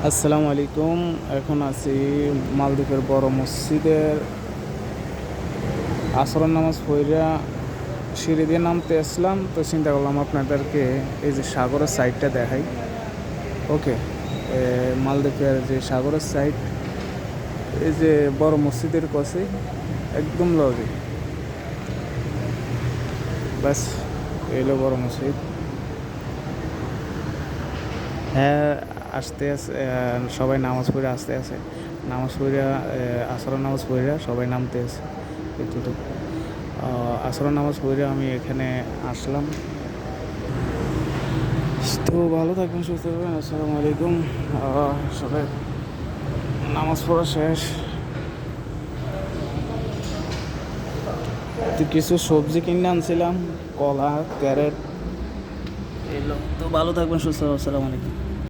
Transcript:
আসসালামু আলাইকুম। এখন আছি মালদ্বীপের বড় মসজিদের আসরের নামাজ পড়িয়া সিঁড়ি দিয়ে নামতে আসলাম, তো চিন্তা করলাম আপনাদেরকে এই যে সাগরের সাইডটা দেখাই। ওকে, মালদ্বীপের যে সাগরের সাইড, এই যে বড় মসজিদের কাছে একদম লগে, ব্যাস এলো বড় মসজিদ। হ্যাঁ, আসতে আছে, সবাই নামাজ পড়ে আসতে আছে, নামাজ পড়িয়া আসরের নামাজ পড়িয়া সবাই নামতে আছে একটু। আসরের নামাজ পড়িয়া আমি এখানে আসলাম। তো ভালো থাকবেন, সুস্থ থাকবেন। আসসালামু আলাইকুম। সবাই নামাজ পড়া শেষ, তো কিছু সবজি কিনে আনছিলাম, কলা, ক্যারেট এলো। তো ভালো থাকবেন, সুস্থ। আসসালামু আলাইকুম।